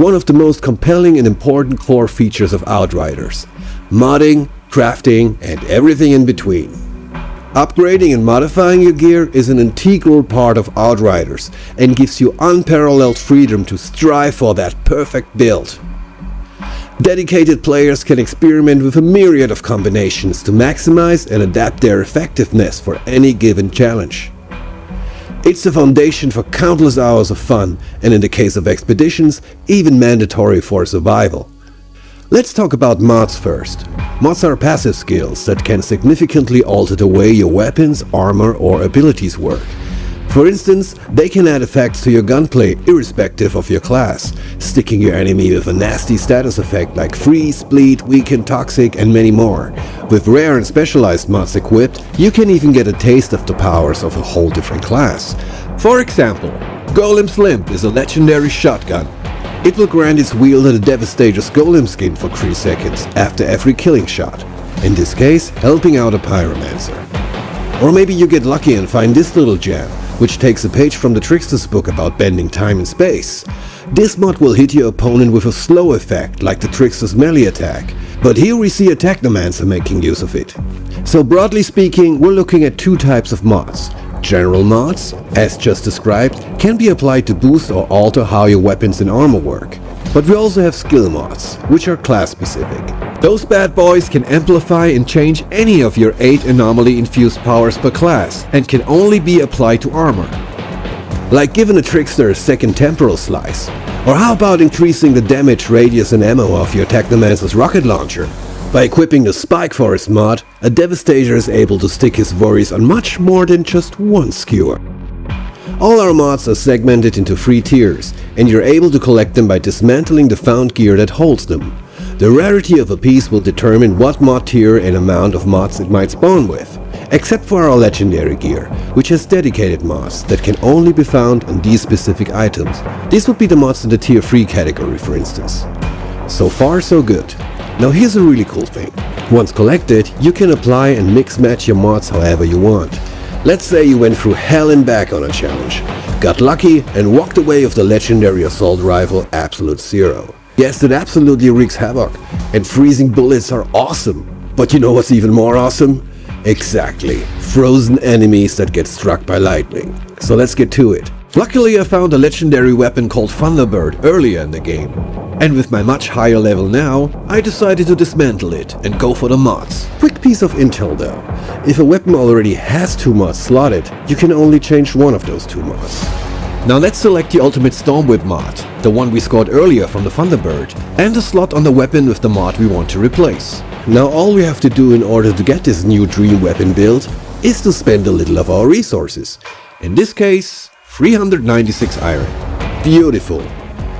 one of the most compelling and important core features of Outriders. Modding, crafting, and everything in between. Upgrading and modifying your gear is an integral part of Outriders and gives you unparalleled freedom to strive for that perfect build. Dedicated players can experiment with a myriad of combinations to maximize and adapt their effectiveness for any given challenge. It's the foundation for countless hours of fun, and in the case of expeditions, even mandatory for survival. Let's talk about mods first. Mods are passive skills that can significantly alter the way your weapons, armor, or abilities work. For instance, they can add effects to your gunplay irrespective of your class, sticking your enemy with a nasty status effect like freeze, bleed, weaken, toxic, and many more. With rare and specialized mods equipped, you can even get a taste of the powers of a whole different class. For example, Golem's Limp is a legendary shotgun. It will grant its wielder the Devastator's Golem skin for 3 seconds after every killing shot, in this case helping out a pyromancer. Or maybe you get lucky and find this little gem, which takes a page from the Trickster's book about bending time and space. This mod will hit your opponent with a slow effect like the Trickster's melee attack, but here we see a Technomancer making use of it. So broadly speaking, we're looking at 2 types of mods. General mods, as just described, can be applied to boost or alter how your weapons and armor work. But we also have skill mods, which are class specific. Those bad boys can amplify and change any of your 8 anomaly infused powers per class and can only be applied to armor. Like giving a Trickster a second temporal slice. Or how about increasing the damage, radius and ammo of your Technomancer's rocket launcher? By equipping the Spike Forest mod, a Devastator is able to stick his worries on much more than just one skewer. All our mods are segmented into 3 tiers, and you're able to collect them by dismantling the found gear that holds them. The rarity of a piece will determine what mod tier and amount of mods it might spawn with, except for our legendary gear, which has dedicated mods that can only be found on these specific items. These would be the mods in the tier 3 category, for instance. So far so good. Now here's a really cool thing. Once collected, you can apply and mix match your mods however you want. Let's say you went through hell and back on a challenge, got lucky and walked away with the legendary assault rifle Absolute Zero. Yes, it absolutely wreaks havoc, and freezing bullets are awesome. But you know what's even more awesome? Exactly, frozen enemies that get struck by lightning. So let's get to it. Luckily I found a legendary weapon called Thunderbird earlier in the game. And with my much higher level now, I decided to dismantle it and go for the mods. Quick piece of intel though. If a weapon already has 2 mods slotted, you can only change one of those 2 mods. Now let's select the Ultimate Stormwhip mod, the one we scored earlier from the Thunderbird, and a slot on the weapon with the mod we want to replace. Now all we have to do in order to get this new dream weapon build is to spend a little of our resources. In this case, 396 iron. Beautiful.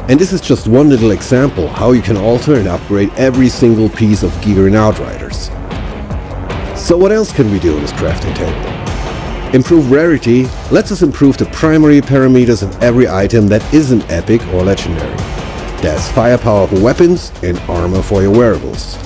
And this is just one little example how you can alter and upgrade every single piece of gear in Outriders. So what else can we do on this crafting table? Improve rarity lets us improve the primary parameters of every item that isn't epic or legendary. That's firepower for weapons and armor for your wearables.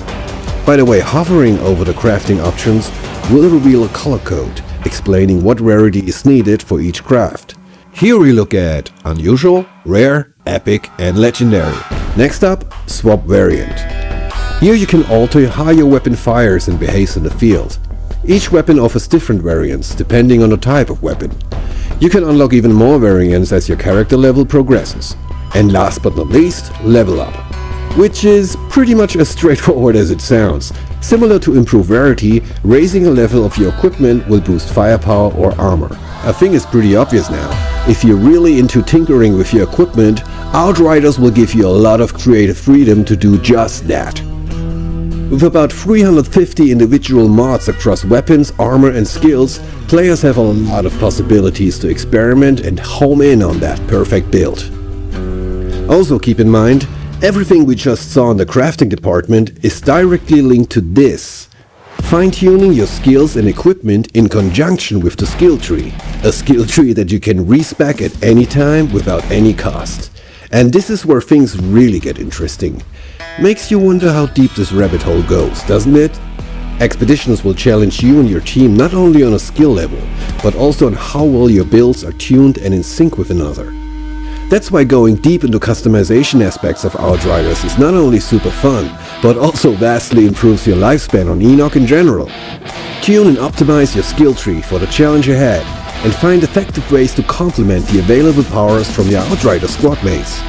By the way, hovering over the crafting options will reveal a color code explaining what rarity is needed for each craft. Here we look at unusual, rare, epic, and legendary. Next up, swap variant. Here you can alter how your weapon fires and behaves in the field. Each weapon offers different variants depending on the type of weapon. You can unlock even more variants as your character level progresses. And last but not least, level up. Which is pretty much as straightforward as it sounds. Similar to improve rarity, raising a level of your equipment will boost firepower or armor. I think it's pretty obvious now. If you're really into tinkering with your equipment, Outriders will give you a lot of creative freedom to do just that. With about 350 individual mods across weapons, armor and skills, players have a lot of possibilities to experiment and home in on that perfect build. Also keep in mind, everything we just saw in the crafting department is directly linked to this. Fine-tuning your skills and equipment in conjunction with the skill tree. A skill tree that you can respec at any time without any cost. And this is where things really get interesting. Makes you wonder how deep this rabbit hole goes, doesn't it? Expeditions will challenge you and your team not only on a skill level, but also on how well your builds are tuned and in sync with another. That's why going deep into customization aspects of Outriders is not only super fun, but also vastly improves your lifespan on Enoch in general. Tune and optimize your skill tree for the challenge ahead, and find effective ways to complement the available powers from your Outrider squad mates.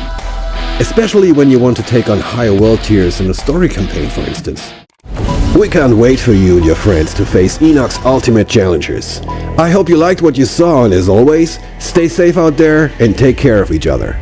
Especially when you want to take on higher world tiers in a story campaign, for instance. We can't wait for you and your friends to face Enoch's ultimate challengers. I hope you liked what you saw, and as always, stay safe out there and take care of each other.